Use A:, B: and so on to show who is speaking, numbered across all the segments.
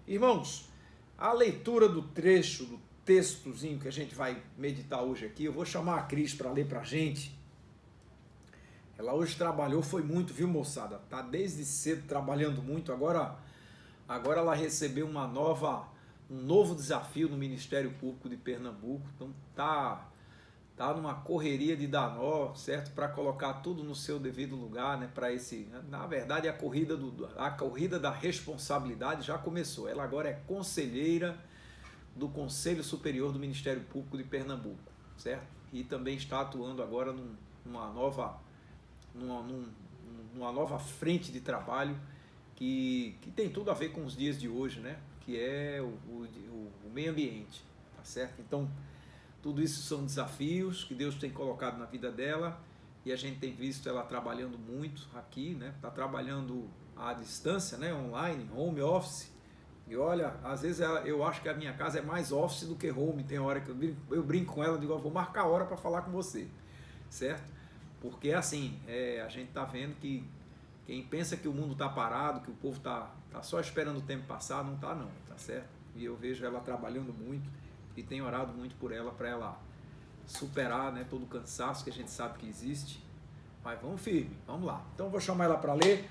A: Irmãos, a leitura do trecho, do textozinho que a gente vai meditar hoje aqui, eu vou chamar a Cris para ler para a gente. Ela hoje trabalhou, foi muito, viu, moçada? Tá desde cedo trabalhando muito, agora ela recebeu um novo desafio no Ministério Público de Pernambuco, então tá numa correria de dar nó, certo? Para colocar tudo no seu devido lugar, né? Para na verdade, a corrida da responsabilidade já começou. Ela agora é conselheira do Conselho Superior do Ministério Público de Pernambuco, certo? E também está atuando agora numa nova frente de trabalho que tem tudo a ver com os dias de hoje, né? Que é o meio ambiente, tá certo? Então, tudo isso são desafios que Deus tem colocado na vida dela e a gente tem visto ela trabalhando muito aqui, né? Está trabalhando à distância, né? Online, home office. E olha, às vezes eu acho que a minha casa é mais office do que home. Tem hora que eu brinco com ela, digo, eu vou marcar a hora para falar com você, certo? Porque assim, a gente está vendo que quem pensa que o mundo está parado, que o povo está só esperando o tempo passar, não está não, tá certo? E eu vejo ela trabalhando muito e tenho orado muito por ela, para ela superar, né, todo o cansaço que a gente sabe que existe. Mas vamos firme, vamos lá. Então eu vou chamar ela para ler.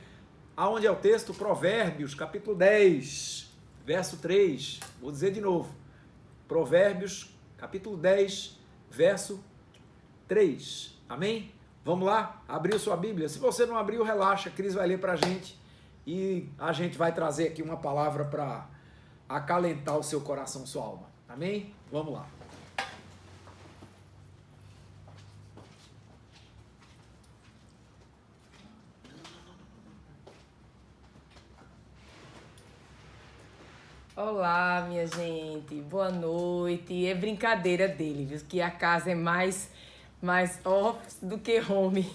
A: Aonde é o texto? Provérbios, capítulo 10, verso 3. Vou dizer de novo. Provérbios, capítulo 10, verso 3. Amém? Vamos lá? Abriu sua Bíblia? Se você não abriu, relaxa. A Cris vai ler para a gente e a gente vai trazer aqui uma palavra para acalentar o seu coração, sua alma. Amém? Vamos lá.
B: Olá, minha gente, boa noite. É brincadeira dele, viu? Que a casa é mais office do que home.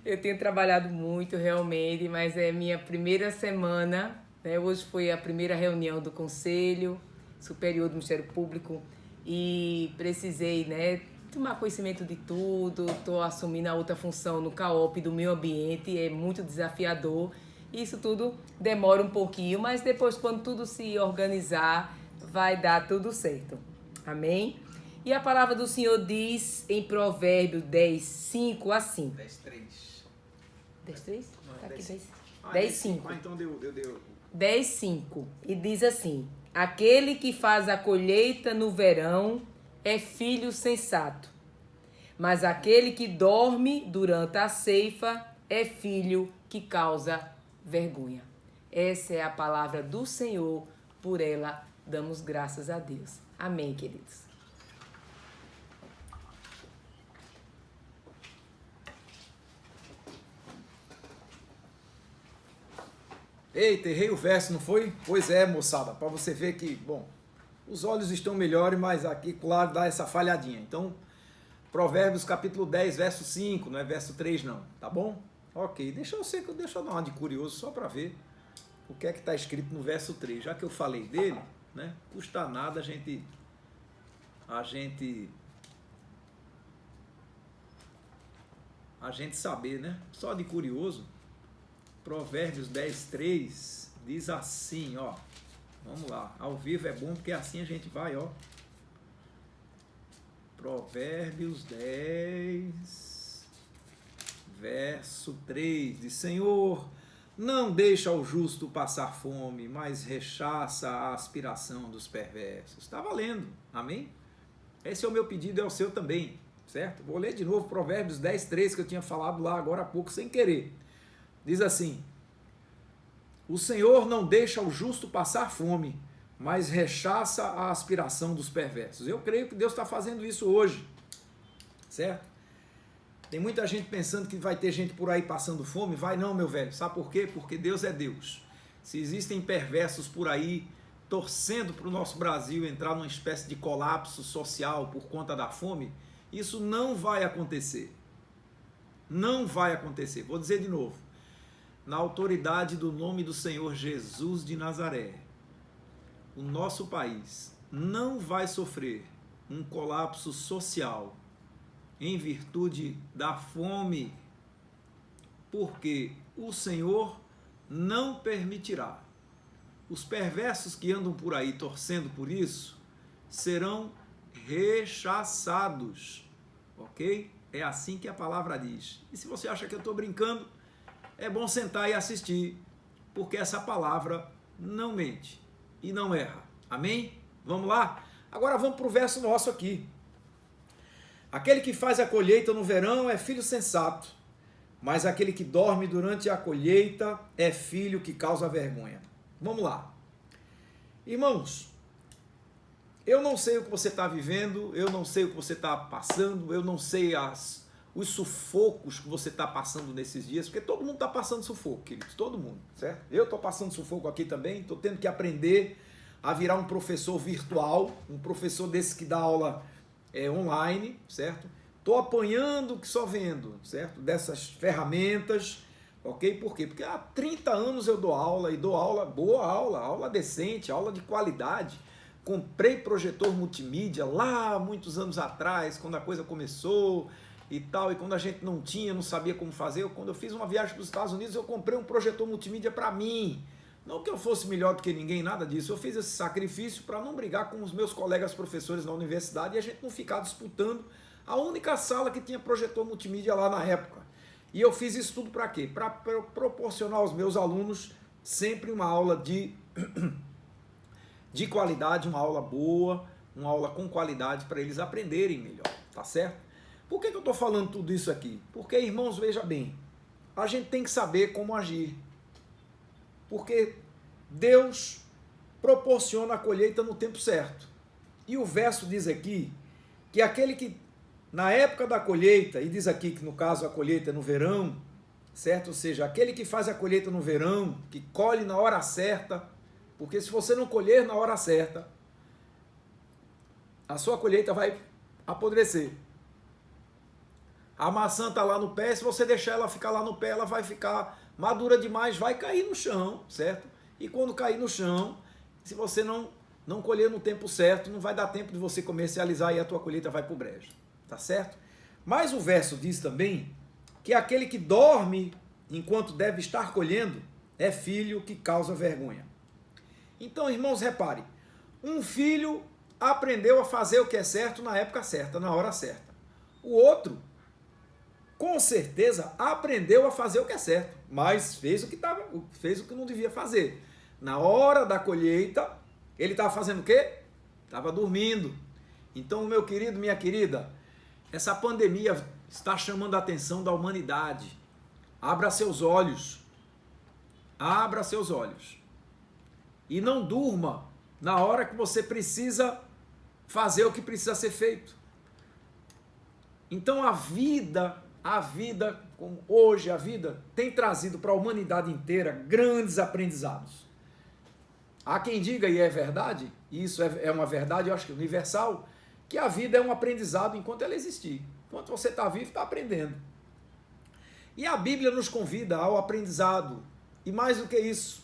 B: Eu tenho trabalhado muito realmente, mas é minha primeira semana, né? Hoje foi a primeira reunião do Conselho Superior do Ministério Público e precisei, né, tomar conhecimento de tudo. Estou assumindo a outra função no CAOP do meio ambiente, é muito desafiador. Isso tudo demora um pouquinho, mas depois, quando tudo se organizar, vai dar tudo certo. Amém? E a palavra do Senhor diz em Provérbios 10, 5 assim.
A: 10, 3.
B: 10, 3? Tá aqui 10.
A: 10, 5. Ah, então deu.
B: 10, 5. E diz assim: aquele que faz a colheita no verão é filho sensato, mas aquele que dorme durante a ceifa é filho que causa vergonha. Essa é a palavra do Senhor, por ela damos graças a Deus. Amém, queridos.
A: Eita, errei o verso, não foi? Pois é, moçada, para você ver que, bom, os olhos estão melhores, mas aqui, claro, dá essa falhadinha. Então, Provérbios capítulo 10, verso 5, não é verso 3 não, tá bom? Ok, deixa eu dar uma de curioso só para ver o que é que está escrito no verso 3. Já que eu falei dele, né, custa nada a gente saber, né? Só de curioso. Provérbios 10, 3 diz assim, ó. Vamos lá, ao vivo é bom porque assim a gente vai, ó. Provérbios 10, verso 3 diz: Senhor, não deixa o justo passar fome, mas rechaça a aspiração dos perversos. Está valendo, amém? Esse é o meu pedido, é o seu também, certo? Vou ler de novo Provérbios 10, 3 que eu tinha falado lá agora há pouco sem querer. Diz assim: o Senhor não deixa o justo passar fome, mas rechaça a aspiração dos perversos. Eu creio que Deus está fazendo isso hoje, certo? Tem muita gente pensando que vai ter gente por aí passando fome. Vai não, meu velho. Sabe por quê? Porque Deus é Deus. Se existem perversos por aí torcendo para o nosso Brasil entrar numa espécie de colapso social por conta da fome, isso não vai acontecer. Não vai acontecer. Vou dizer de novo. Na autoridade do nome do Senhor Jesus de Nazaré, o nosso país não vai sofrer um colapso social em virtude da fome, porque o Senhor não permitirá. os perversos que andam por aí torcendo por isso serão rechaçados, ok? É assim que a palavra diz. E se você acha que eu estou brincando, é bom sentar e assistir, porque essa palavra não mente e não erra. Amém? Vamos lá? Agora vamos para o verso nosso aqui. Aquele que faz a colheita no verão é filho sensato, mas aquele que dorme durante a colheita é filho que causa vergonha. Vamos lá. Irmãos, eu não sei o que você está vivendo, eu não sei o que você está passando, eu não sei os sufocos que você está passando nesses dias, porque todo mundo está passando sufoco, queridos, todo mundo, certo? Eu estou passando sufoco aqui também, estou tendo que aprender a virar um professor virtual, um professor desse que dá aula online, certo? Estou apanhando que só vendo, certo? Dessas ferramentas, ok? Por quê? Porque há 30 anos eu dou aula, e dou aula, boa aula, aula decente, aula de qualidade. Comprei projetor multimídia lá muitos anos atrás, quando a coisa começou e tal, e quando a gente não tinha, não sabia como fazer. Quando eu fiz uma viagem para os Estados Unidos, eu comprei um projetor multimídia para mim. Não que eu fosse melhor do que ninguém, nada disso. Eu fiz esse sacrifício para não brigar com os meus colegas professores na universidade e a gente não ficar disputando a única sala que tinha projetor multimídia lá na época. E eu fiz isso tudo para quê? Para proporcionar aos meus alunos sempre uma aula de qualidade, uma aula boa, uma aula com qualidade para eles aprenderem melhor, tá certo? Por que eu estou falando tudo isso aqui? Porque, irmãos, veja bem, a gente tem que saber como agir. Porque Deus proporciona a colheita no tempo certo. E o verso diz aqui que aquele que, na época da colheita, e diz aqui que no caso a colheita é no verão, certo? Ou seja, aquele que faz a colheita no verão, que colhe na hora certa, porque se você não colher na hora certa, a sua colheita vai apodrecer. A maçã está lá no pé, se você deixar ela ficar lá no pé, ela vai ficar madura demais, vai cair no chão, certo? E quando cair no chão, se você não colher no tempo certo, não vai dar tempo de você comercializar e a tua colheita vai para o brejo, tá certo? Mas o verso diz também que aquele que dorme enquanto deve estar colhendo é filho que causa vergonha. Então, irmãos, repare, um filho aprendeu a fazer o que é certo na época certa, na hora certa. O outro, com certeza, aprendeu a fazer o que é certo, mas fez o que não devia fazer. Na hora da colheita, ele estava fazendo o quê? Estava dormindo. Então, meu querido, minha querida, essa pandemia está chamando a atenção da humanidade. Abra seus olhos. Abra seus olhos. E não durma na hora que você precisa fazer o que precisa ser feito. Então a vida, como hoje a vida, tem trazido para a humanidade inteira grandes aprendizados. Há quem diga, e é verdade, e isso é uma verdade, eu acho que universal, que a vida é um aprendizado enquanto ela existir. Enquanto você está vivo, está aprendendo. E a Bíblia nos convida ao aprendizado. E mais do que isso,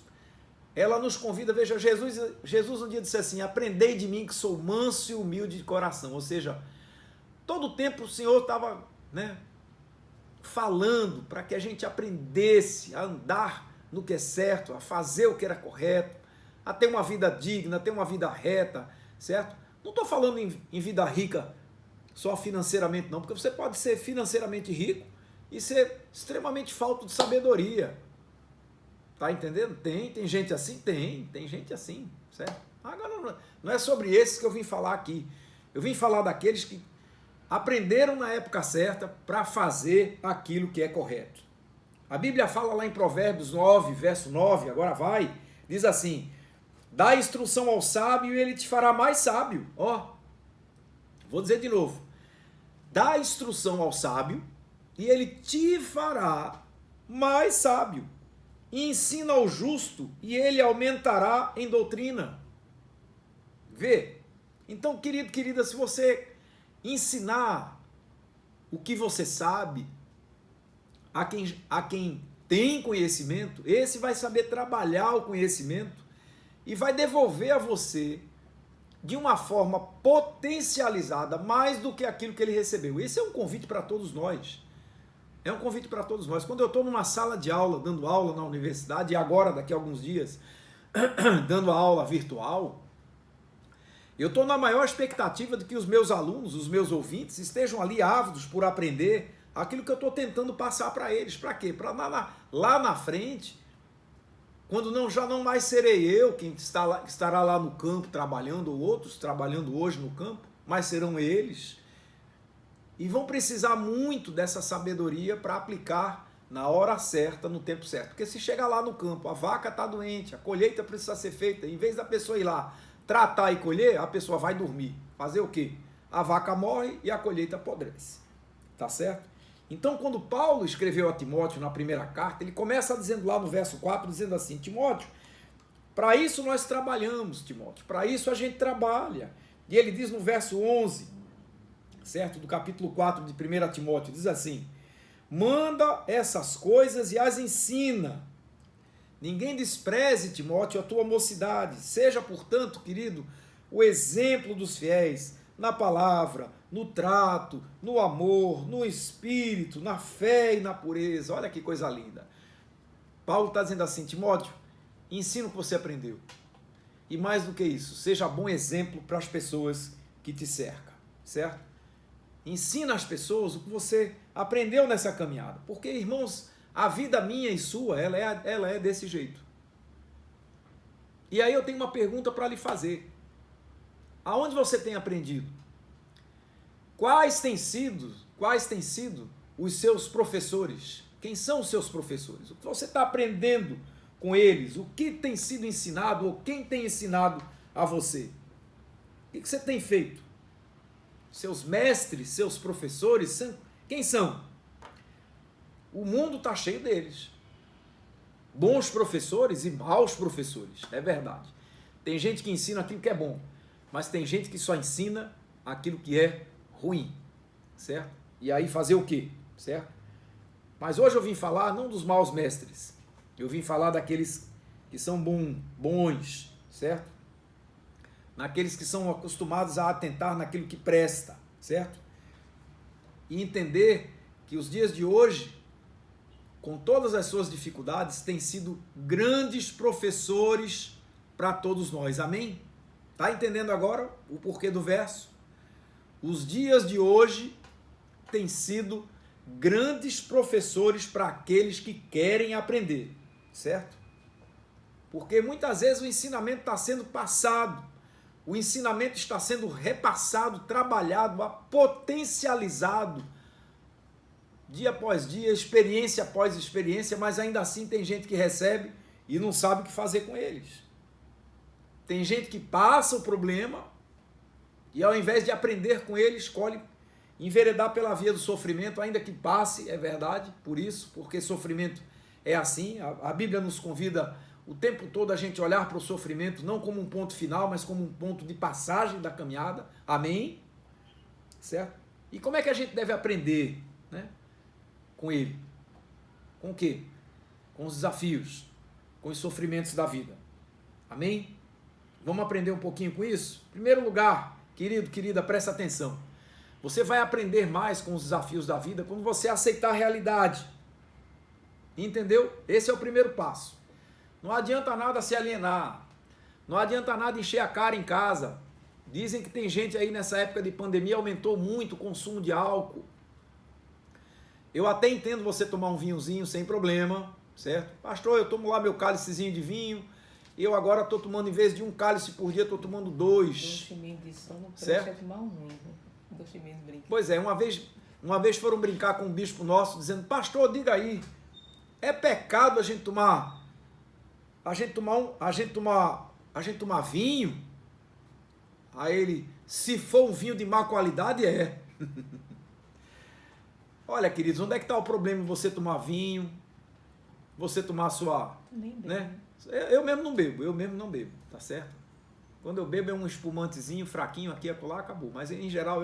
A: ela nos convida, veja, Jesus um dia disse assim, aprendei de mim que sou manso e humilde de coração. Ou seja, todo o tempo o Senhor estava falando para que a gente aprendesse a andar no que é certo, a fazer o que era correto, a ter uma vida digna, a ter uma vida reta, certo? Não estou falando em vida rica só financeiramente não, porque você pode ser financeiramente rico e ser extremamente falto de sabedoria. Tá entendendo? Tem gente assim? Tem gente assim, certo? Agora não é sobre esses que eu vim falar aqui. Eu vim falar daqueles que aprenderam na época certa para fazer aquilo que é correto. A Bíblia fala lá em Provérbios 9, verso 9, agora vai, diz assim, dá instrução ao sábio e ele te fará mais sábio. Ó, vou dizer de novo, dá instrução ao sábio e ele te fará mais sábio. E ensina ao justo e ele aumentará em doutrina. Vê? Então, querido, querida, se você ensinar o que você sabe a quem tem conhecimento, esse vai saber trabalhar o conhecimento e vai devolver a você de uma forma potencializada mais do que aquilo que ele recebeu. Esse é um convite para todos nós. É um convite para todos nós. Quando eu estou numa sala de aula, dando aula na universidade, e agora, daqui a alguns dias, dando a aula virtual, eu estou na maior expectativa de que os meus alunos, os meus ouvintes, estejam ali ávidos por aprender aquilo que eu estou tentando passar para eles. Para quê? Para lá na frente, quando já não mais serei eu quem estará lá no campo trabalhando, ou outros trabalhando hoje no campo, mas serão eles. E vão precisar muito dessa sabedoria para aplicar na hora certa, no tempo certo. Porque se chegar lá no campo, a vaca está doente, a colheita precisa ser feita, em vez da pessoa ir lá tratar e colher, a pessoa vai dormir. Fazer o quê? A vaca morre e a colheita apodrece. Tá certo? Então, quando Paulo escreveu a Timóteo na primeira carta, ele começa dizendo lá no verso 4, dizendo assim: Timóteo, para isso nós trabalhamos, Timóteo, para isso a gente trabalha. E ele diz no verso 11, certo? Do capítulo 4 de 1 Timóteo, diz assim: manda essas coisas e as ensina. Ninguém despreze, Timóteo, a tua mocidade. Seja, portanto, querido, o exemplo dos fiéis na palavra, no trato, no amor, no espírito, na fé e na pureza. Olha que coisa linda. Paulo está dizendo assim: Timóteo, ensina o que você aprendeu. E mais do que isso, seja bom exemplo para as pessoas que te cercam, certo? Ensina às pessoas o que você aprendeu nessa caminhada. Porque, irmãos, a vida minha e sua, ela é desse jeito. E aí eu tenho uma pergunta para lhe fazer. Aonde você tem aprendido? Quais têm sido os seus professores? Quem são os seus professores? O que você está aprendendo com eles? O que tem sido ensinado ou quem tem ensinado a você? O que você tem feito? Seus mestres, seus professores, quem são? O mundo está cheio deles. Bons professores e maus professores, é verdade. Tem gente que ensina aquilo que é bom, mas tem gente que só ensina aquilo que é ruim, certo? E aí fazer o quê, certo? Mas hoje eu vim falar não dos maus mestres, eu vim falar daqueles que são bons, certo? Naqueles que são acostumados a atentar naquilo que presta, certo? E entender que os dias de hoje, com todas as suas dificuldades, têm sido grandes professores para todos nós. Amém? Está entendendo agora o porquê do verso? Os dias de hoje têm sido grandes professores para aqueles que querem aprender, certo? Porque muitas vezes o ensinamento está sendo passado, o ensinamento está sendo repassado, trabalhado, potencializado, dia após dia, experiência após experiência, mas ainda assim tem gente que recebe e não sabe o que fazer com eles. Tem gente que passa o problema e ao invés de aprender com ele, escolhe enveredar pela via do sofrimento, ainda que passe, é verdade, porque sofrimento é assim. A Bíblia nos convida o tempo todo a gente olhar para o sofrimento não como um ponto final, mas como um ponto de passagem da caminhada. Amém? Certo? E como é que a gente deve aprender, né? Com ele. Com o quê? Com os desafios, com os sofrimentos da vida. Amém? Vamos aprender um pouquinho com isso? Em primeiro lugar, querido, querida, presta atenção. Você vai aprender mais com os desafios da vida quando você aceitar a realidade. Entendeu? Esse é o primeiro passo. Não adianta nada se alienar. Não adianta nada encher a cara em casa. Dizem que tem gente aí nessa época de pandemia, aumentou muito o consumo de álcool. Eu até entendo você tomar um vinhozinho sem problema, certo? Pastor, eu tomo lá meu cálicezinho de vinho, eu agora estou tomando, em vez de um cálice por dia, estou tomando 2.
B: Enchimento de sono,
A: certo?
B: É tomar um ruim, né?
A: Pois é, uma vez foram brincar com um bispo nosso, dizendo: pastor, diga aí, é pecado a gente tomar vinho? Aí ele: se for um vinho de má qualidade, é. Olha, queridos, onde é que está o problema em você tomar vinho, você tomar sua...
B: Nem bebo,
A: né? Eu mesmo não bebo, tá certo? Quando eu bebo é um espumantezinho fraquinho aqui, acolá, acabou. Mas em geral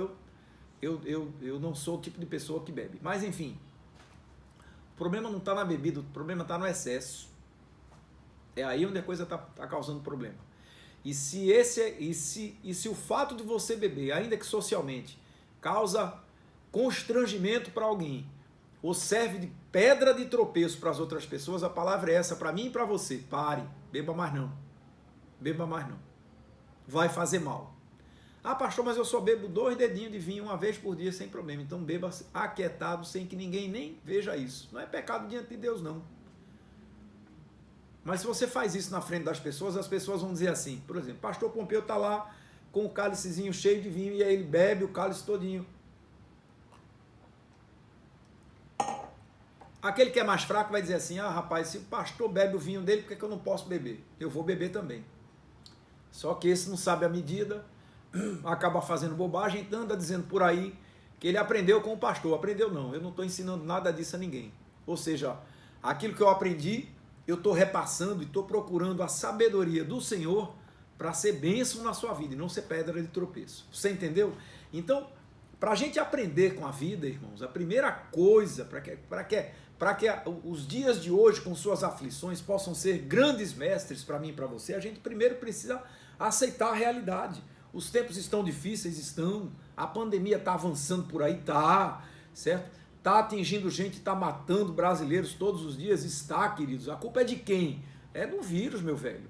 A: eu não sou o tipo de pessoa que bebe. Mas enfim, o problema não está na bebida, o problema está no excesso. É aí onde a coisa está causando problema. E se o fato de você beber, ainda que socialmente, causa constrangimento para alguém, ou serve de pedra de tropeço para as outras pessoas, a palavra é essa para mim e para você: pare, beba mais não. Beba mais não. Vai fazer mal. Ah, pastor, mas eu só bebo 2 dedinhos de vinho uma vez por dia sem problema. Então beba aquietado, sem que ninguém nem veja isso. Não é pecado diante de Deus, não. Mas se você faz isso na frente das pessoas, as pessoas vão dizer assim, por exemplo, pastor Pompeu está lá com o cálicezinho cheio de vinho e aí ele bebe o cálice todinho. Aquele que é mais fraco vai dizer assim, ah, rapaz, se o pastor bebe o vinho dele, por que eu não posso beber? Eu vou beber também. Só que esse não sabe a medida, acaba fazendo bobagem, então anda dizendo por aí que ele aprendeu com o pastor. Aprendeu não, eu não estou ensinando nada disso a ninguém. Ou seja, aquilo que eu aprendi, eu estou repassando e estou procurando a sabedoria do Senhor para ser bênção na sua vida e não ser pedra de tropeço. Você entendeu? Então, para a gente aprender com a vida, irmãos, a primeira coisa para que os dias de hoje, com suas aflições, possam ser grandes mestres para mim e para você, a gente primeiro precisa aceitar a realidade. Os tempos estão difíceis, estão. A pandemia está avançando por aí, tá, certo? Está atingindo gente, está matando brasileiros todos os dias, está, queridos. A culpa é de quem? É do vírus, meu velho.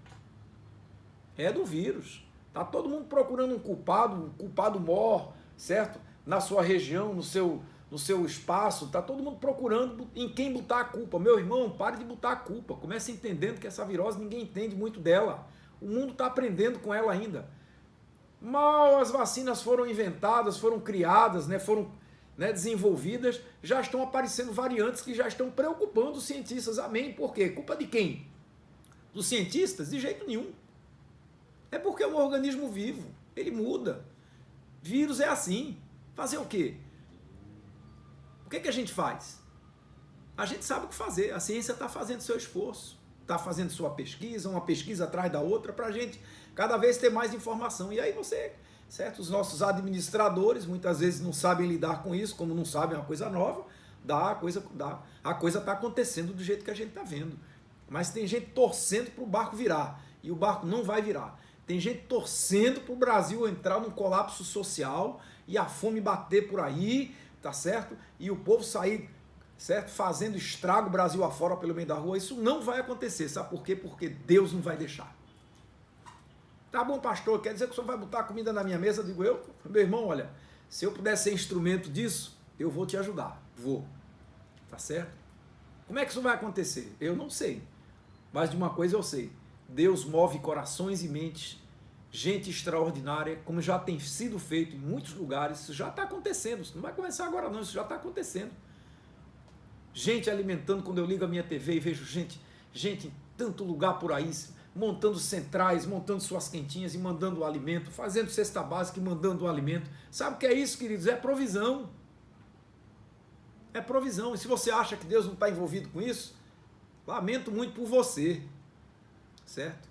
A: É do vírus. Está todo mundo procurando um culpado maior, certo? Na sua região, no seu espaço, está todo mundo procurando em quem botar a culpa. Meu irmão, pare de botar a culpa. Comece entendendo que essa virose ninguém entende muito dela. O mundo está aprendendo com ela ainda. Mal as vacinas foram inventadas, foram criadas, foram desenvolvidas, já estão aparecendo variantes que já estão preocupando os cientistas. Amém? Por quê? Culpa de quem? Dos cientistas? De jeito nenhum. É porque é um organismo vivo. Ele muda. Vírus é assim. Fazer o quê? O que a gente faz? A gente sabe o que fazer. A ciência está fazendo seu esforço. Está fazendo sua pesquisa, uma pesquisa atrás da outra, para a gente cada vez ter mais informação. E aí você, certo? Os nossos administradores muitas vezes não sabem lidar com isso, como não sabem uma coisa nova, a coisa está acontecendo do jeito que a gente está vendo. Mas tem gente torcendo para o barco virar, e o barco não vai virar. Tem gente torcendo para o Brasil entrar num colapso social e a fome bater por aí, tá certo? E o povo sair, certo? Fazendo estrago Brasil afora pelo meio da rua. Isso não vai acontecer. Sabe por quê? Porque Deus não vai deixar. Tá bom, pastor, quer dizer que o senhor vai botar comida na minha mesa? Digo eu, meu irmão, olha, se eu puder ser instrumento disso, eu vou te ajudar. Vou. Tá certo? Como é que isso vai acontecer? Eu não sei. Mas de uma coisa eu sei. Deus move corações e mentes, gente extraordinária, como já tem sido feito em muitos lugares. Isso já está acontecendo. Isso não vai começar agora não, isso já está acontecendo. Gente alimentando, quando eu ligo a minha TV e vejo gente em tanto lugar por aí, montando centrais, montando suas quentinhas e mandando o alimento, fazendo cesta básica e mandando o alimento. Sabe o que é isso, queridos? É provisão. É provisão. E se você acha que Deus não está envolvido com isso, lamento muito por você. Certo?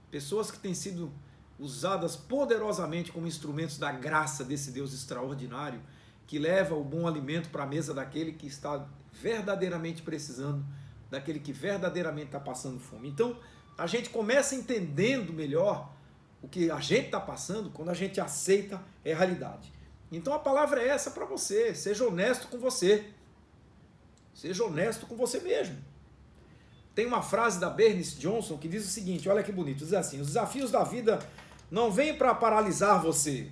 A: Pessoas que têm sido usadas poderosamente como instrumentos da graça desse Deus extraordinário, que leva o bom alimento para a mesa daquele que está verdadeiramente precisando, daquele que verdadeiramente está passando fome. Então, a gente começa entendendo melhor o que a gente está passando quando a gente aceita a realidade. Então, a palavra é essa para você. Seja honesto com você. Seja honesto com você mesmo. Tem uma frase da Bernice Johnson que diz o seguinte, olha que bonito, diz assim: os desafios da vida não vêm para paralisar você,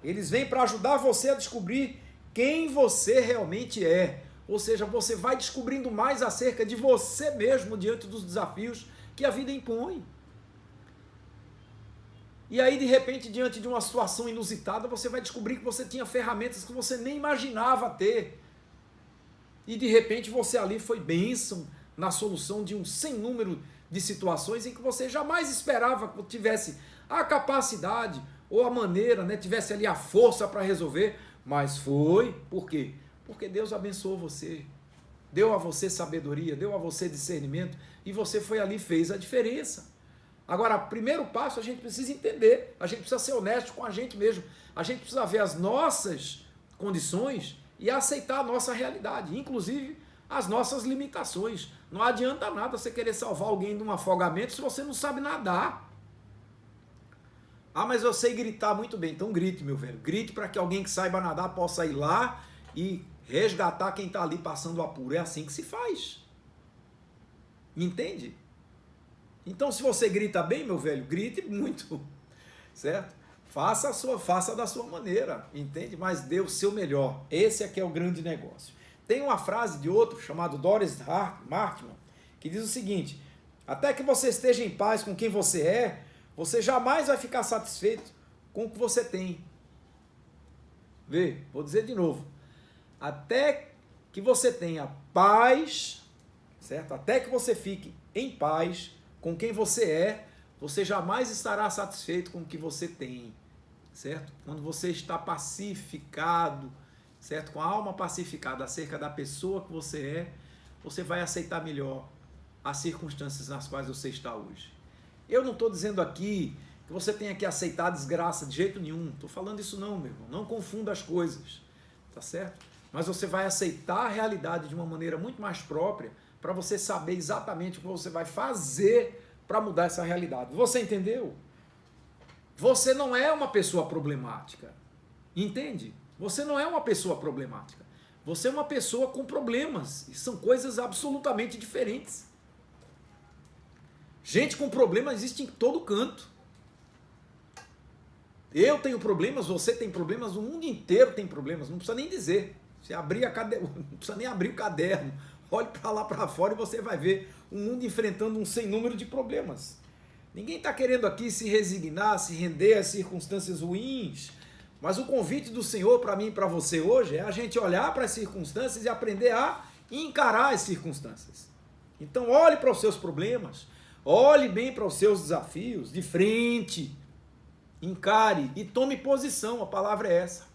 A: eles vêm para ajudar você a descobrir quem você realmente é. Ou seja, você vai descobrindo mais acerca de você mesmo diante dos desafios que a vida impõe. E aí, de repente, diante de uma situação inusitada, você vai descobrir que você tinha ferramentas que você nem imaginava ter. E de repente você ali foi bênção na solução de um sem número de situações em que você jamais esperava que tivesse a capacidade ou a maneira, tivesse ali a força para resolver, mas foi. Por quê? Porque Deus abençoou você, deu a você sabedoria, deu a você discernimento, e você foi ali e fez a diferença. Agora, primeiro passo, a gente precisa entender, a gente precisa ser honesto com a gente mesmo, a gente precisa ver as nossas condições e aceitar a nossa realidade, inclusive as nossas limitações. Não adianta nada você querer salvar alguém de um afogamento se você não sabe nadar. Ah, mas eu sei gritar muito bem. Então grite, meu velho. Grite para que alguém que saiba nadar possa ir lá e resgatar quem está ali passando o apuro. É assim que se faz. Entende? Então, se você grita bem, meu velho, grite muito, certo? Faça da sua maneira, entende? Mas dê o seu melhor. Esse aqui é o grande negócio. Tem uma frase de outro, chamado Doris Martman, que diz o seguinte: até que você esteja em paz com quem você é, você jamais vai ficar satisfeito com o que você tem. Vê, vou dizer de novo. Até que você tenha paz, certo? Até que você fique em paz com quem você é, você jamais estará satisfeito com o que você tem, certo? Quando você está pacificado, certo? Com a alma pacificada acerca da pessoa que você é, você vai aceitar melhor as circunstâncias nas quais você está hoje. Eu não estou dizendo aqui que você tenha que aceitar a desgraça de jeito nenhum. Estou falando isso não, meu irmão. Não confunda as coisas, tá certo? Mas você vai aceitar a realidade de uma maneira muito mais própria para você saber exatamente o que você vai fazer para mudar essa realidade. Você entendeu? Você não é uma pessoa problemática. Entende? Você não é uma pessoa problemática. Você é uma pessoa com problemas. E são coisas absolutamente diferentes. Gente com problemas existe em todo canto. Eu tenho problemas, você tem problemas, o mundo inteiro tem problemas, não precisa nem dizer. Você abrir não precisa nem abrir o caderno. Olhe para lá para fora e você vai ver o mundo enfrentando um sem número de problemas. Ninguém está querendo aqui se resignar, se render às circunstâncias ruins. Mas o convite do Senhor para mim e para você hoje é a gente olhar para as circunstâncias e aprender a encarar as circunstâncias. Então olhe para os seus problemas, olhe bem para os seus desafios, de frente, encare e tome posição, a palavra é essa.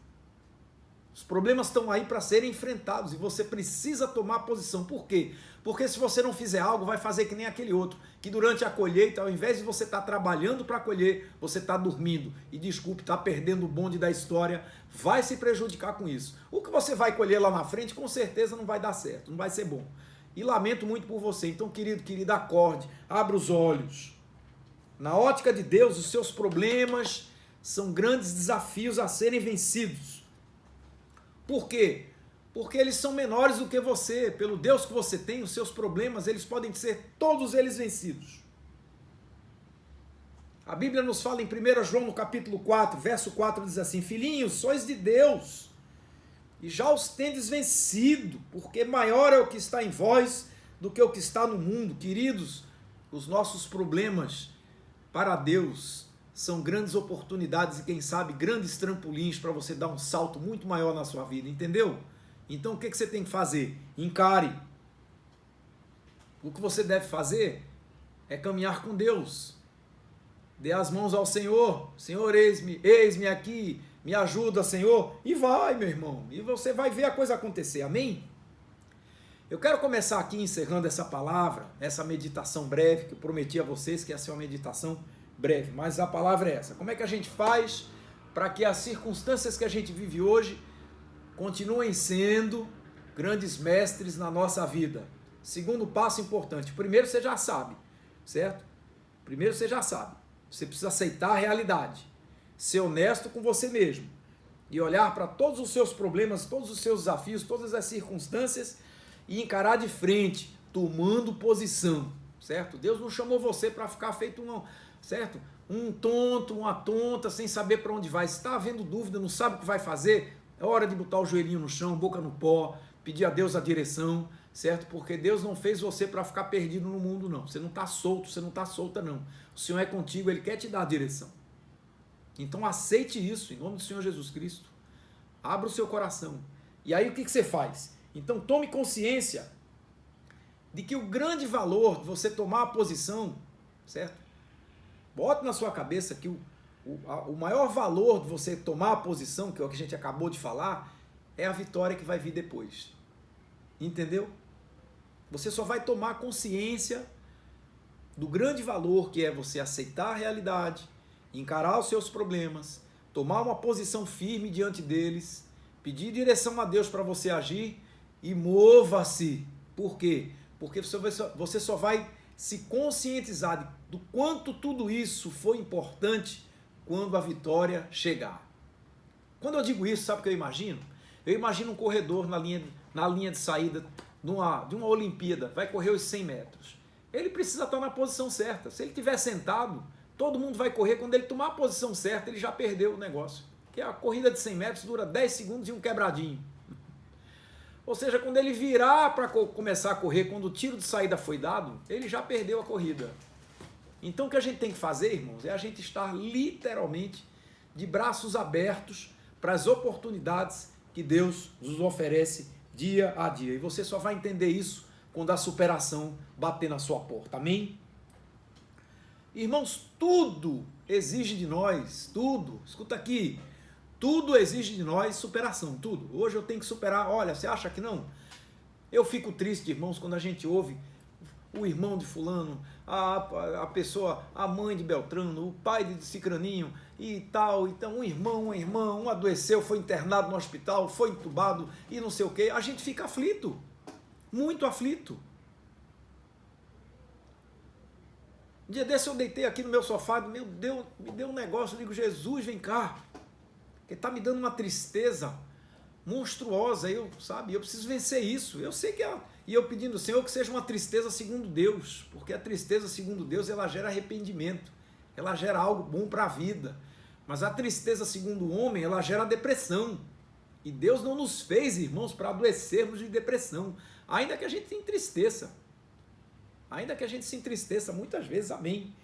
A: Os problemas estão aí para serem enfrentados e você precisa tomar posição. Por quê? Porque se você não fizer algo, vai fazer que nem aquele outro, que durante a colheita, ao invés de você estar trabalhando para colher, você está dormindo. E desculpe, está perdendo o bonde da história, vai se prejudicar com isso. O que você vai colher lá na frente, com certeza não vai dar certo, não vai ser bom. E lamento muito por você. Então, querida, acorde, abra os olhos. Na ótica de Deus, os seus problemas são grandes desafios a serem vencidos. Por quê? Porque eles são menores do que você. Pelo Deus que você tem, os seus problemas, eles podem ser todos eles vencidos. A Bíblia nos fala em 1 João, no capítulo 4, verso 4, diz assim: filhinhos, sois de Deus, e já os tendes vencido, porque maior é o que está em vós do que o que está no mundo. Queridos, os nossos problemas para Deus são grandes oportunidades e, quem sabe, grandes trampolins para você dar um salto muito maior na sua vida, entendeu? Então, o que você tem que fazer? Encare. O que você deve fazer é caminhar com Deus. Dê as mãos ao Senhor. Senhor, eis-me aqui, me ajuda, Senhor. E vai, meu irmão. E você vai ver a coisa acontecer. Amém? Eu quero começar aqui encerrando essa palavra, essa meditação breve, que eu prometi a vocês que ia ser uma meditação breve, mas a palavra é essa. Como é que a gente faz para que as circunstâncias que a gente vive hoje continuem sendo grandes mestres na nossa vida? Segundo passo importante. Primeiro você já sabe, certo? Primeiro você já sabe. Você precisa aceitar a realidade, ser honesto com você mesmo e olhar para todos os seus problemas, todos os seus desafios, todas as circunstâncias e encarar de frente, tomando posição, certo? Deus não chamou você para ficar feito certo? Um tonto, uma tonta, sem saber para onde vai. Se está havendo dúvida, não sabe o que vai fazer, é hora de botar o joelhinho no chão, boca no pó, pedir a Deus a direção, certo? Porque Deus não fez você para ficar perdido no mundo, não. Você não está solto, você não está solta, não. O Senhor é contigo, Ele quer te dar a direção. Então aceite isso, em nome do Senhor Jesus Cristo. Abra o seu coração. E aí o que você faz? Então tome consciência de que o grande valor de você tomar a posição, certo? Bote na sua cabeça que o maior valor de você tomar a posição, que é o que a gente acabou de falar, é a vitória que vai vir depois. Entendeu? Você só vai tomar consciência do grande valor que é você aceitar a realidade, encarar os seus problemas, tomar uma posição firme diante deles, pedir direção a Deus para você agir e mova-se. Por quê? Porque você só vai se conscientizar do quanto tudo isso foi importante quando a vitória chegar. Quando eu digo isso, sabe o que eu imagino? Eu imagino um corredor na linha de saída de uma Olimpíada, vai correr os 100 metros. Ele precisa estar na posição certa. Se ele estiver sentado, todo mundo vai correr. Quando ele tomar a posição certa, ele já perdeu o negócio. Porque a corrida de 100 metros dura 10 segundos e um quebradinho. Ou seja, quando ele virar para começar a correr, quando o tiro de saída foi dado, ele já perdeu a corrida. Então o que a gente tem que fazer, irmãos, é a gente estar literalmente de braços abertos para as oportunidades que Deus nos oferece dia a dia. E você só vai entender isso quando a superação bater na sua porta. Amém? Irmãos, tudo exige de nós, tudo, escuta aqui, tudo exige de nós superação, tudo. Hoje eu tenho que superar, olha, você acha que não? Eu fico triste, irmãos, quando a gente ouve o irmão de fulano, a pessoa, a mãe de Beltrano, o pai de Cicraninho e tal. Então um irmão, uma irmã, um adoeceu, foi internado no hospital, foi entubado e não sei o quê. A gente fica aflito, muito aflito. Um dia desse eu deitei aqui no meu sofá, meu Deus, me deu um negócio, eu digo, Jesus, vem cá. Porque está me dando uma tristeza monstruosa, eu preciso vencer isso. Eu sei que e eu pedindo ao Senhor que seja uma tristeza segundo Deus, porque a tristeza segundo Deus, ela gera arrependimento, ela gera algo bom para a vida. Mas a tristeza segundo o homem, ela gera depressão. E Deus não nos fez, irmãos, para adoecermos de depressão, ainda que a gente se entristeça. Ainda que a gente se entristeça muitas vezes, amém.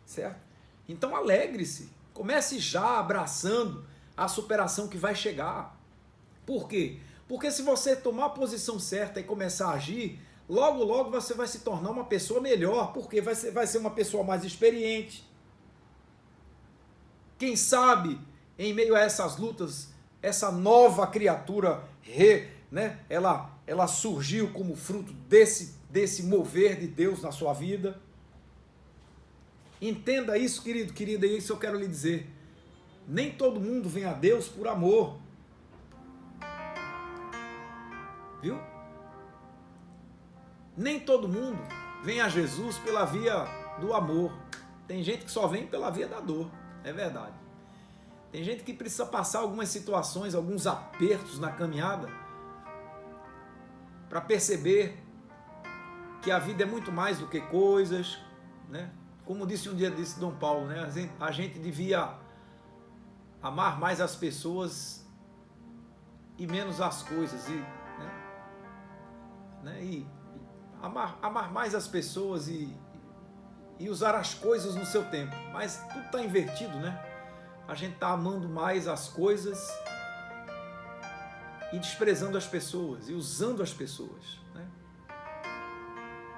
A: Certo? Então alegre-se, comece já abraçando a superação que vai chegar. Por quê? Porque se você tomar a posição certa e começar a agir, logo, logo você vai se tornar uma pessoa melhor, porque vai ser uma pessoa mais experiente. Quem sabe, em meio a essas lutas, essa nova criatura, ela surgiu como fruto desse mover de Deus na sua vida. Entenda isso, querido, querida, e isso eu quero lhe dizer. Nem todo mundo vem a Deus por amor. Viu? Nem todo mundo vem a Jesus pela via do amor. Tem gente que só vem pela via da dor, é verdade. Tem gente que precisa passar algumas situações, alguns apertos na caminhada para perceber que a vida é muito mais do que coisas, né? Como disse um dia Dom Paulo, né? A gente devia amar mais as pessoas e menos as coisas, e amar mais as pessoas e usar as coisas no seu tempo. Mas tudo está invertido, né? A gente está amando mais as coisas e desprezando as pessoas e usando as pessoas, né?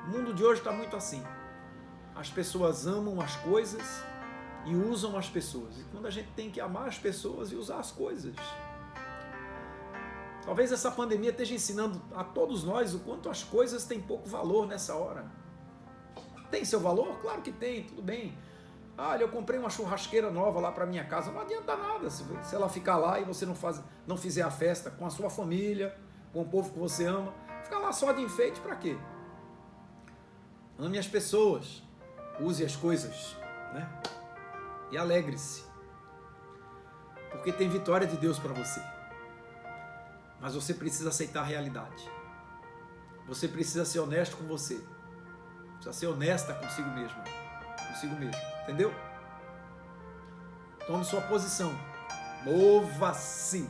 A: O mundo de hoje está muito assim. As pessoas amam as coisas e usam as pessoas. E quando a gente tem que amar as pessoas e usar as coisas. Talvez essa pandemia esteja ensinando a todos nós o quanto as coisas têm pouco valor nessa hora. Tem seu valor? Claro que tem, tudo bem. Olha, eu comprei uma churrasqueira nova lá para minha casa. Não adianta nada se ela ficar lá e você não fizer a festa com a sua família, com o povo que você ama. Ficar lá só de enfeite para quê? Ame as pessoas, use as coisas, né? E alegre-se. Porque tem vitória de Deus para você. Mas você precisa aceitar a realidade. Você precisa ser honesto com você. Precisa ser honesta consigo mesmo. Entendeu? Tome sua posição. Mova-se.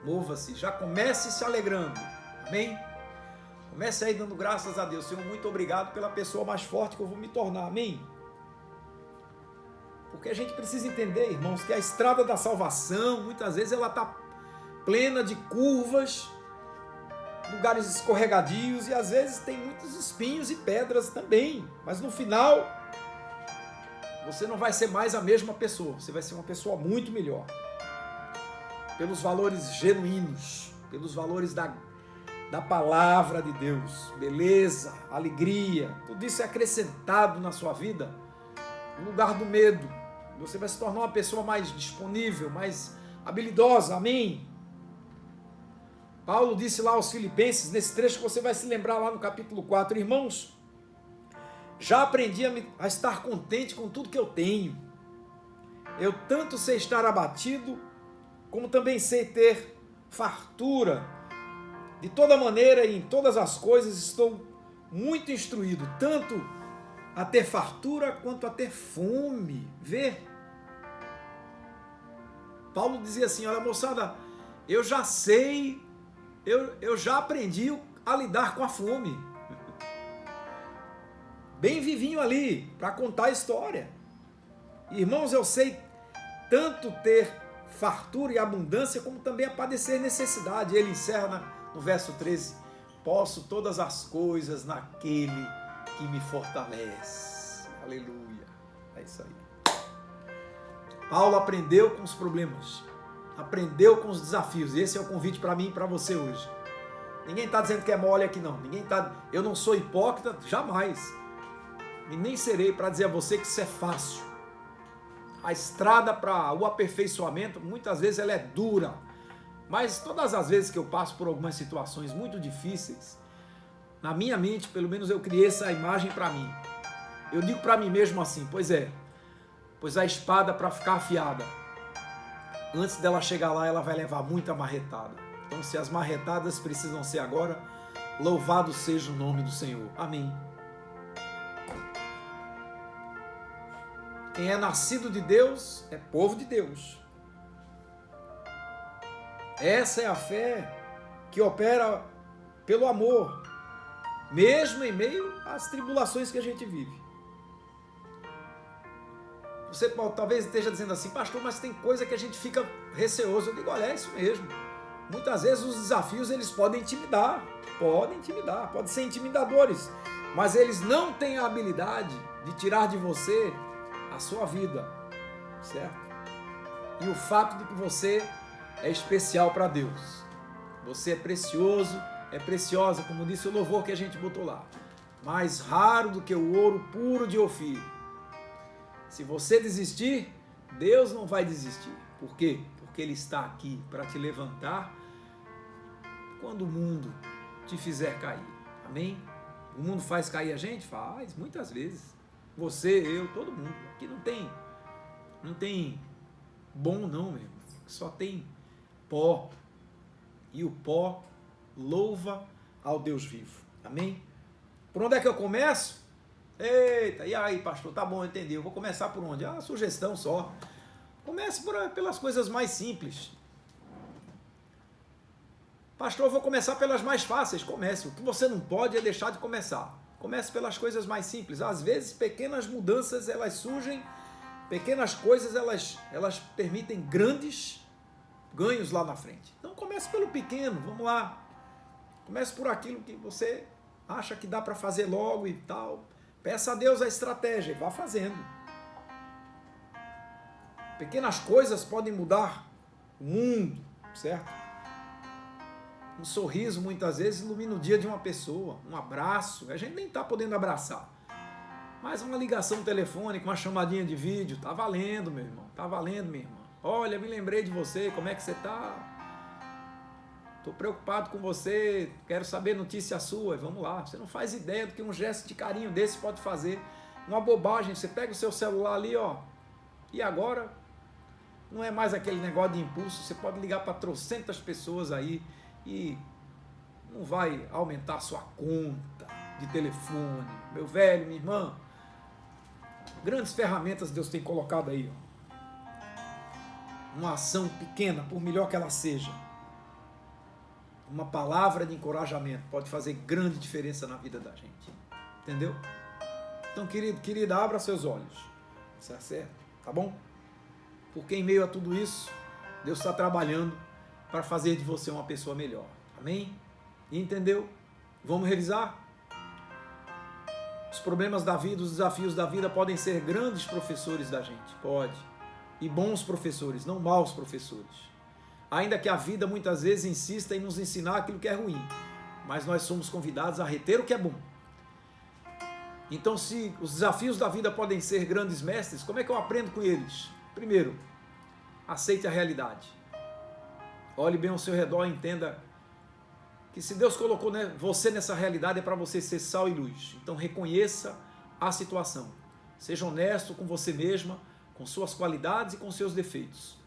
A: Mova-se. Já comece se alegrando. Amém? Comece aí dando graças a Deus. Senhor, muito obrigado pela pessoa mais forte que eu vou me tornar. Amém? Porque a gente precisa entender, irmãos, que a estrada da salvação, muitas vezes ela está plena de curvas, lugares escorregadios, e às vezes tem muitos espinhos e pedras também. Mas no final, você não vai ser mais a mesma pessoa. Você vai ser uma pessoa muito melhor. Pelos valores genuínos, pelos valores da palavra de Deus. Beleza, alegria, tudo isso é acrescentado na sua vida. No lugar do medo, você vai se tornar uma pessoa mais disponível, mais habilidosa. Amém? Paulo disse lá aos Filipenses, nesse trecho que você vai se lembrar lá no capítulo 4, irmãos, já aprendi a estar contente com tudo que eu tenho. Eu tanto sei estar abatido, como também sei ter fartura. De toda maneira e em todas as coisas estou muito instruído, tanto a ter fartura quanto a ter fome. Vê? Paulo dizia assim, olha moçada, eu já sei, eu já aprendi a lidar com a fome. Bem vivinho ali, para contar a história. Irmãos, eu sei tanto ter fartura e abundância, como também a padecer necessidade. Ele encerra no verso 13, posso todas as coisas naquele que me fortalece. Aleluia. É isso aí. Paulo aprendeu com os problemas, aprendeu com os desafios. Esse é o convite para mim e para você hoje. Ninguém está dizendo que é mole aqui não. Eu não sou hipócrita, jamais. E nem serei para dizer a você que isso é fácil. A estrada para o aperfeiçoamento, muitas vezes ela é dura. Mas todas as vezes que eu passo por algumas situações muito difíceis, na minha mente, pelo menos eu criei essa imagem para mim. Eu digo para mim mesmo assim, pois a espada para ficar afiada, antes dela chegar lá, ela vai levar muita marretada. Então, se as marretadas precisam ser agora, louvado seja o nome do Senhor. Amém. Quem é nascido de Deus é povo de Deus. Essa é a fé que opera pelo amor, mesmo em meio às tribulações que a gente vive. Você talvez esteja dizendo assim, pastor, mas tem coisa que a gente fica receoso. Eu digo, olha, é isso mesmo. Muitas vezes os desafios eles podem intimidar, podem ser intimidadores, mas eles não têm a habilidade de tirar de você a sua vida, certo? E o fato de que você é especial para Deus. Você é precioso, é preciosa, como disse o louvor que a gente botou lá. Mais raro do que o ouro puro de Ofir. Se você desistir, Deus não vai desistir. Por quê? Porque Ele está aqui para te levantar quando o mundo te fizer cair. Amém? O mundo faz cair a gente? Faz, muitas vezes. Você, eu, todo mundo. Aqui não tem bom não, meu irmão. Só tem pó. E o pó louva ao Deus vivo. Amém? Por onde é que eu começo? Eita, e aí, pastor? Tá bom, entendi. Eu vou começar por onde? Ah, sugestão só. Comece pelas coisas mais simples. Pastor, eu vou começar pelas mais fáceis. Comece. O que você não pode é deixar de começar. Comece pelas coisas mais simples. Às vezes, pequenas mudanças, elas surgem, pequenas coisas, elas permitem grandes ganhos lá na frente. Então, comece pelo pequeno, vamos lá. Comece por aquilo que você acha que dá para fazer logo e tal. Peça a Deus a estratégia e vá fazendo. Pequenas coisas podem mudar o mundo, certo? Um sorriso, muitas vezes, ilumina o dia de uma pessoa. Um abraço, a gente nem está podendo abraçar. Mas uma ligação telefônica, uma chamadinha de vídeo, tá valendo, meu irmão. Tá valendo, minha irmã. Olha, me lembrei de você, como é que você tá? Tô preocupado com você, quero saber notícia sua. Vamos lá, você não faz ideia do que um gesto de carinho desse pode fazer. Uma bobagem, você pega o seu celular ali, ó, e agora não é mais aquele negócio de impulso, você pode ligar para trocentas pessoas aí e não vai aumentar a sua conta de telefone. Meu velho, minha irmã, grandes ferramentas Deus tem colocado aí, ó. Uma ação pequena, por melhor que ela seja, uma palavra de encorajamento pode fazer grande diferença na vida da gente. Entendeu? Então, querido, querida, abra seus olhos. Isso é certo, tá bom? Porque em meio a tudo isso, Deus está trabalhando para fazer de você uma pessoa melhor. Amém? Entendeu? Vamos revisar? Os problemas da vida, os desafios da vida podem ser grandes professores da gente. Pode. E bons professores, não maus professores. Ainda que a vida muitas vezes insista em nos ensinar aquilo que é ruim, mas nós somos convidados a reter o que é bom. Então, se os desafios da vida podem ser grandes mestres, como é que eu aprendo com eles? Primeiro, aceite a realidade. Olhe bem ao seu redor e entenda que se Deus colocou você nessa realidade é para você ser sal e luz. Então, reconheça a situação. Seja honesto com você mesma, com suas qualidades e com seus defeitos.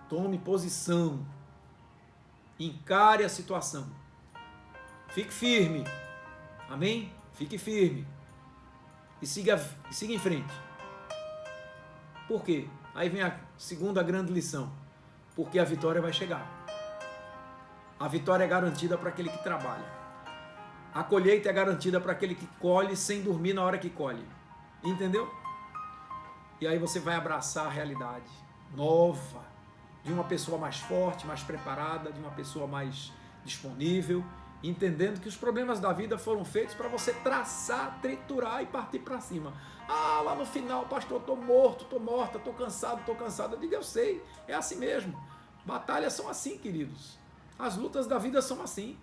A: Tome posição. Encare a situação. Fique firme. Amém? Fique firme e siga em frente. Por quê? Aí vem a segunda grande lição. Porque a vitória vai chegar. A vitória é garantida para aquele que trabalha. A colheita é garantida para aquele que colhe sem dormir na hora que colhe. Entendeu? E aí você vai abraçar a realidade nova, de uma pessoa mais forte, mais preparada, de uma pessoa mais disponível, entendendo que os problemas da vida foram feitos para você traçar, triturar e partir para cima. Ah, lá no final, pastor, estou morto, estou morta, estou cansado, estou cansada. Eu digo, eu sei, é assim mesmo. Batalhas são assim, queridos. As lutas da vida são assim.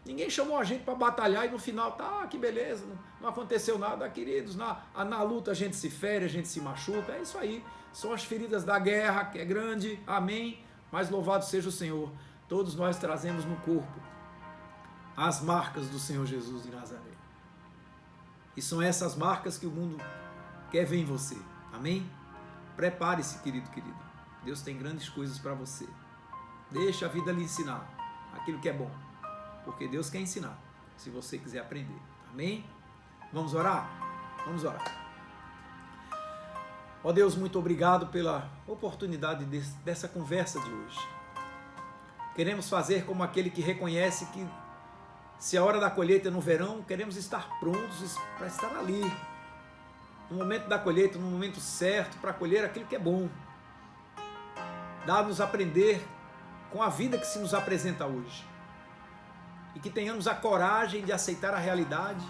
A: Ninguém chamou a gente para batalhar e no final, tá, que beleza, não aconteceu nada. Queridos, na luta a gente se fere, a gente se machuca, é isso aí. São as feridas da guerra, que é grande, amém. Mas louvado seja o Senhor. Todos nós trazemos no corpo as marcas do Senhor Jesus de Nazaré. E são essas marcas que o mundo quer ver em você, amém? Prepare-se, querido, querida. Deus tem grandes coisas para você. Deixa a vida lhe ensinar aquilo que é bom. Porque Deus quer ensinar, se você quiser aprender. Amém? Vamos orar? Vamos orar. Ó Deus, muito obrigado pela oportunidade dessa conversa de hoje. Queremos fazer como aquele que reconhece que se a hora da colheita é no verão, queremos estar prontos para estar ali. No momento da colheita, no momento certo, para colher aquilo que é bom. Dá-nos aprender com a vida que se nos apresenta hoje. E que tenhamos a coragem de aceitar a realidade,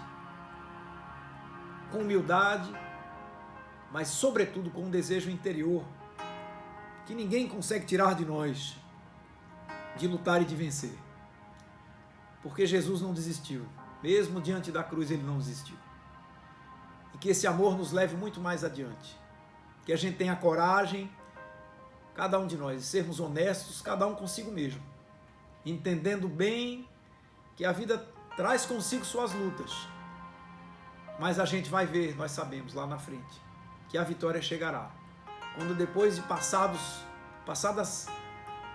A: com humildade, mas sobretudo com um desejo interior, que ninguém consegue tirar de nós, de lutar e de vencer. Porque Jesus não desistiu, mesmo diante da cruz ele não desistiu. E que esse amor nos leve muito mais adiante. Que a gente tenha coragem, cada um de nós, de sermos honestos, cada um consigo mesmo, entendendo bem que a vida traz consigo suas lutas, mas a gente vai ver, nós sabemos lá na frente, que a vitória chegará, quando depois de passadas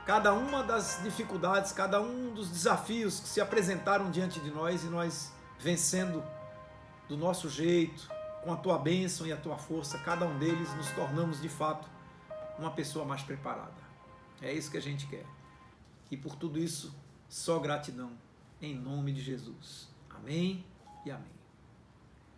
A: cada uma das dificuldades, cada um dos desafios que se apresentaram diante de nós e nós vencendo do nosso jeito, com a tua bênção e a tua força, cada um deles nos tornamos de fato uma pessoa mais preparada. É isso que a gente quer. E por tudo isso, só gratidão. Em nome de Jesus. Amém e amém.